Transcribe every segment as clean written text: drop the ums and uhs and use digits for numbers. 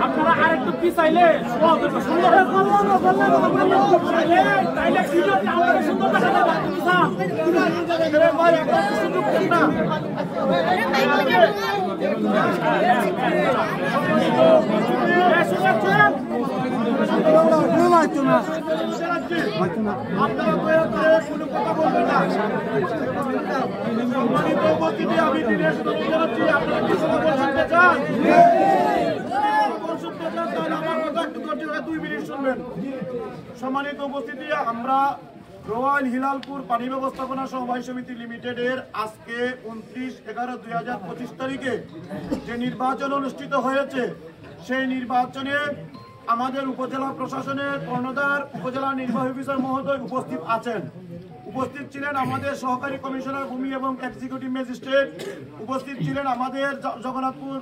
আপনারা আরেকটু কি চাইলে সুন্দর সম্মানিত উপস্থিতি, আমরা রয়্যাল হিলালপুর পানি ব্যবস্থাপনা সমবায় সমিতি লিমিটেডের আজকে 29/11/2025 তারিখে যে নির্বাচন অনুষ্ঠিত হয়েছে, সেই নির্বাচনে আমাদের উপজেলা প্রশাসনের কর্ণধার উপজেলা নির্বাহী অফিসার মহোদয় উপস্থিত আছেন। উপস্থিত ছিলেন আমাদের সহকারী কমিশনার ভূমি এবং এক্সিকিউটিভ ম্যাজিস্ট্রেট, উপস্থিত ছিলেন আমাদের জগন্নাথপুর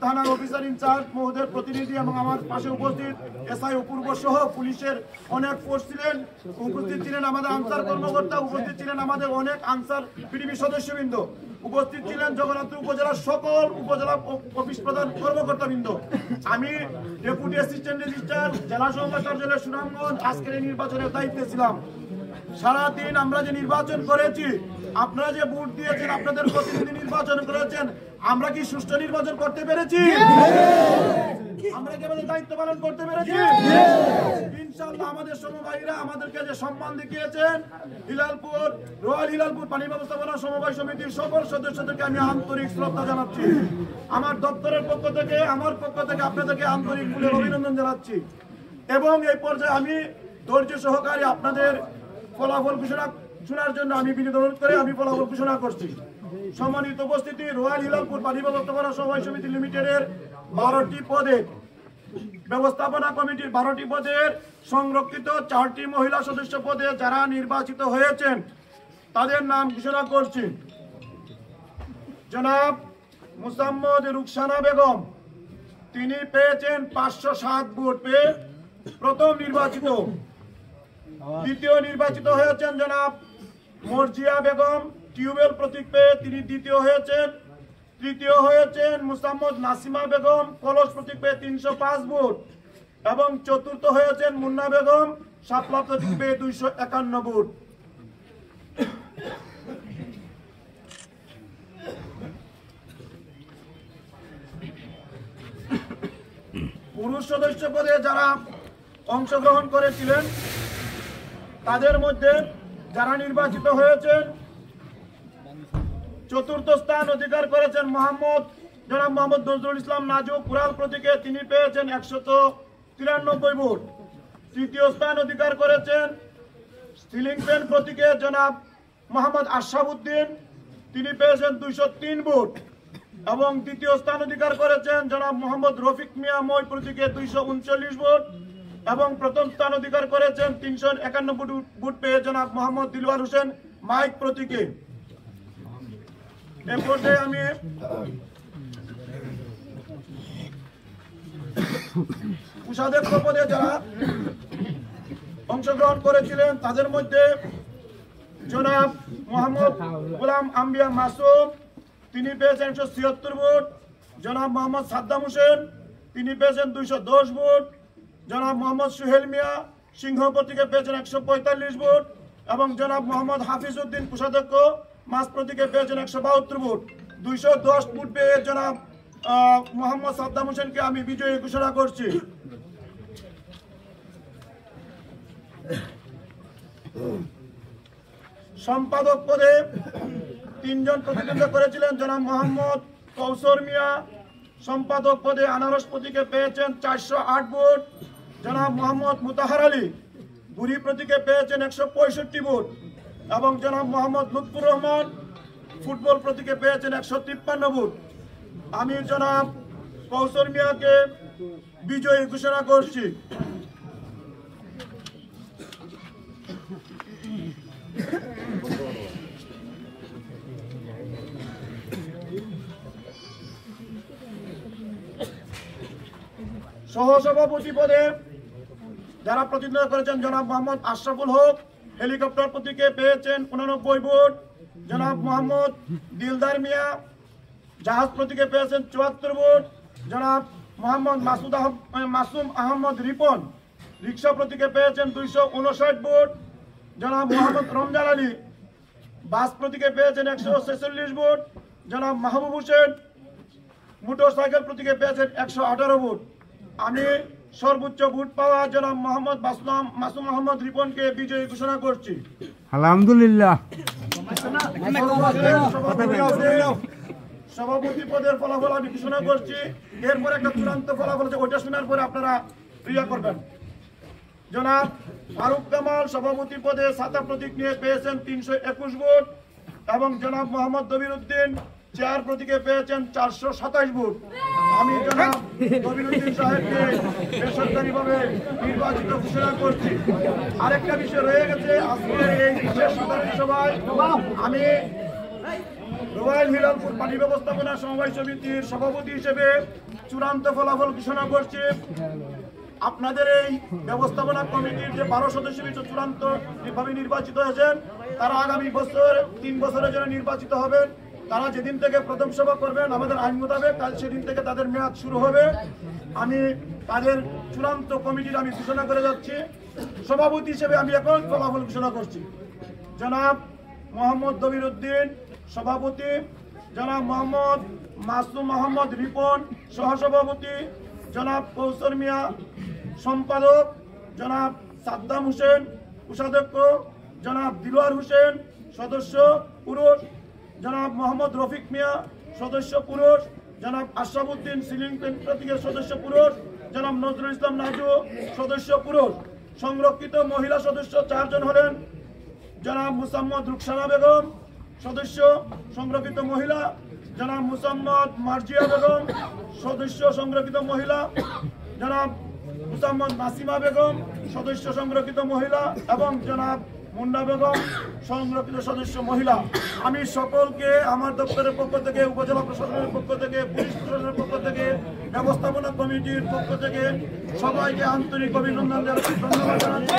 থানার অফিসার ইনচার্জ মহোদয়ের প্রতিনিধি এবং আমার পাশে উপস্থিত এসআই অপূর্ব সহ পুলিশের অনেক ফোর্স ছিলেন। উপস্থিত ছিলেন আমাদের আনসার কর্মকর্তা, উপস্থিত ছিলেন আমাদের অনেক আনসার পিডিবি সদস্যবৃন্দ, উপস্থিত ছিলেন জগন্নাথপুর উপজেলার সকল উপজেলা অফিস প্রধান কর্মকর্তাবৃন্দ। আমি ডেপুটি অ্যাসিস্ট্যান্ট রেজিস্ট্রার জেলা সহকারী কার্যালয় সুনামগঞ্জ আজকের এই নির্বাচনের দায়িত্বে ছিলাম। সারাদিন আমরা যে নির্বাচন করেছি, আপনারা যে ভোট দিয়েছেন, আপনাদের প্রতিনিধি নির্বাচন করেছেন, আমরা কি সুষ্ঠু নির্বাচন করতে পেরেছি? আমরা কি আমাদের দায়িত্ব পালন করতে পেরেছি? ইনশাআল্লাহ আমাদের সমবায়ীরা আমাদেরকে যে সম্মান দেখিয়েছেন, রয়্যাল হিলালপুর পানি ব্যবস্থাপনা সমবায় সমিতির সকল সদস্যদেরকে আমি আন্তরিক শ্রদ্ধা জানাচ্ছি। আমার দপ্তরের পক্ষ থেকে, আমার পক্ষ থেকে আপনাদেরকে আন্তরিক অভিনন্দন জানাচ্ছি। এবং এই পর্যায়ে আমি ধৈর্য সহকারে আপনাদের ফলাফল ঘোষণা শোনার জন্য আমি বিনীত অনুরোধ করে আমি ফলাফল ঘোষণা করছি। সম্মানিত উপস্থিতি, রয়্যাল হিলালপুর পানি ব্যবস্থাপনা সমবায় সমিতি লিমিটেডের 12টি পদে ব্যবস্থাপনা কমিটির 12টি পদের সংরক্ষিত 4টি মহিলা সদস্য পদে যারা নির্বাচিত হয়েছেন তাদের নাম ঘোষণা করছি। জনাব মুসাম্মদ রুকসানা বেগম, তিনি পেয়েছেন 507 ভোট পেয়ে প্রথম নির্বাচিত। দ্বিতীয় নির্বাচিত হয়েছেন জনাব মর্জিয়া বেগম, টিউবওয়েল প্রতীক পেয়ে তিনি দ্বিতীয় হয়েছেন। তৃতীয় হয়েছেন মুসাম্মদ নাসিমা বেগম, কলস প্রতীক পেয়ে 305 ভোট। এবং চতুর্থ হয়েছেন মুন্না বেগম, শাপলা প্রতীক পেয়ে 251 ভোট। পুরুষ সদস্য পদে যারা অংশগ্রহণ করেছিলেন তাদের মধ্যে যারা নির্বাচিত হয়েছেন, চতুর্থ স্থান অধিকার করেছেন জনাব মোহাম্মদ নজরুল ইসলাম নাজু, কুরাল প্রতীকে তিনি পেয়েছেন 193 ভোট। তৃতীয় স্থান অধিকার করেছেন সিলিং ফ্যান প্রতীকে জনাব মোহাম্মদ আশরাফ উদ্দিন, তিনি পেয়েছেন 203 ভোট। এবং দ্বিতীয় স্থান অধিকার করেছেন জনাব মোহাম্মদ রফিক মিয়া মই প্রতীকে 239 ভোট। এবং প্রথম স্থান অধিকার করেছেন 351 ভোট পেয়ে জনাব মোহাম্মদ দিলওয়ার হোসেন মাইক প্রতীকে। এ পর্যায়ে আমি কোষাধ্যক্ষ পদে যারা অংশগ্রহণ করেছিলেন তাদের মধ্যে জনাব মোহাম্মদ গোলাম আম্বিয়া মাসুম, তিনি পেয়েছেন 176 ভোট। জনাব মোহাম্মদ সাদ্দাম হোসেন, তিনি পেয়েছেন 210 ভোট। জনাব মোহাম্মদ সুহেল মিয়া সিংহ প্রতীকে পেয়েছেন 145 ভোট। এবং জনাব মোহাম্মদ হাফিজ উদ্দিন কোষাধ্যক্ষ মাস প্রতীকে পেয়েছেন 172 ভোট। 210 ভোট পেয়ে জনাব মোহাম্মদ সাদ্দাম হোসেনকে আমি বিজয়ী ঘোষণা করছি। সম্পাদক পদে 3 জন প্রতিদ্বন্দ্বিতা করেছিলেন। জনাব মোহাম্মদ কৌসর মিয়া সম্পাদক পদে আনারস প্রতীকে পেয়েছেন 408 ভোট। জনাব মোহাম্মদ মুতাহার আলী বুড়ি প্রতীকে পেয়েছেন 165 ভোট। এবং জনাব মোহাম্মদ লুৎফুর রহমান ফুটবল প্রতীকে পেয়েছেন 153 ভোট। আমি জনাব কৌসর মিয়াকে বিজয়ী ঘোষণা করছি। সহসভাপতি পদে যারা প্রতিদ্বন্দ্বিতা করেছেন জনাব মোহাম্মদ আশরাফুল হক হেলিকপ্টার প্রতীকে পেয়েছেন 89 ভোট। জনাব মোহাম্মদ দিলদার মিয়া জাহাজ প্রতীকে পেয়েছেন 74 ভোট জনাব মোহাম্মদ মাসুম আহমদ রিপন। রিক্সা প্রতীকে পেয়েছেন 259 ভোট জনাব মোহাম্মদ রমজান আলী। বাস প্রতীকে পেয়েছেন 146 ভোট জনাব মাহবুব হোসেন। মোটরসাইকেল প্রতীকে পেয়েছেন 118 ভোট। আমি সর্বোচ্চ ভোট পাওয়া জনাব মোহাম্মদ মাসুম আহমদ রিপনকে বিজয়ী ঘোষণা করছি। আলহামদুলিল্লাহ। সভাপতি পদের ফলাফল আমি ঘোষণা করছি। এরপর একটা চূড়ান্ত ফলাফল আছে, ওইটা শোনার পরে আপনারা ক্রিয়া করবেন। জনাব ফারুক কামাল সভাপতি পদে ছাতা প্রতীক নিয়ে পেয়েছেন 321 ভোট এবং জনাব মোহাম্মদ দবির উদ্দিন চেয়ার প্রতীকে পেয়েছেন 427 ভোট। আমি জনাব দবির উদ্দিন সাহেবকে বেসরকারিভাবে নির্বাচিত ঘোষণা করছি। আরেকটা বিষয় রয়ে গেছে, আজকের এই বিশেষ সাধারণ সভায় আমি রয়্যাল হিলালপুর পানি ব্যবস্থাপনা সমবায় সমিতির সভাপতি হিসেবে চূড়ান্ত ফলাফল ঘোষণা করছি। আপনাদের এই ব্যবস্থাপনা কমিটির যে 12 সদস্য চূড়ান্ত ভাবে নির্বাচিত হয়েছেন, তারা আগামী বছর 3 বছরের জন্য নির্বাচিত হবেন। তারা যেদিন থেকে প্রথম সভা করবেন আমাদের আইন মোতাবেক সেদিন থেকে তাদের মেয়াদ শুরু হবে। আমি তাদের চূড়ান্ত কমিটির আমি ঘোষণা করে যাচ্ছি। সভাপতি হিসেবে আমি এখন ফলাফল ঘোষণা করছি। জনাব মোহাম্মদ দবির উদ্দিন সভাপতি, জনাব মোহাম্মদ মাসুম আহমদ রিপন সহসভাপতি, জনাব কৌশল মিয়া সম্পাদক, জনাব সাদ্দাম হোসেন কোষাধ্যক্ষ, জনাব দিলওয়ার হোসেন সদস্য পুরুষ, জনাব মোহাম্মদ রফিক মিয়া সদস্য পুরুষ, জনাব আশরাফুদ্দিন সিলিং প্রতীকের সদস্য পুরুষ, জনাব নজরুল ইসলাম নাজু সদস্য পুরুষ। সংরক্ষিত মহিলা সদস্য 4 জন হলেন জনাব মুসাম্মদ রুকসানা বেগম সদস্য সংরক্ষিত মহিলা, জনাব মুসাম্মদ মার্জিয়া বেগম সদস্য সংরক্ষিত মহিলা, জনাব মুসাম্মদ নাসিমা বেগম সদস্য সংরক্ষিত মহিলা এবং জনাব মুন্না বেগম সংরক্ষিত সদস্য মহিলা। আমি সকলকে আমার দপ্তরের পক্ষ থেকে, উপজেলা প্রশাসনের পক্ষ থেকে, পুলিশ প্রশাসনের পক্ষ থেকে, ব্যবস্থাপনা কমিটির পক্ষ থেকে সবাইকে আন্তরিক অভিনন্দন জানাচ্ছি। ধন্যবাদ জানাচ্ছি।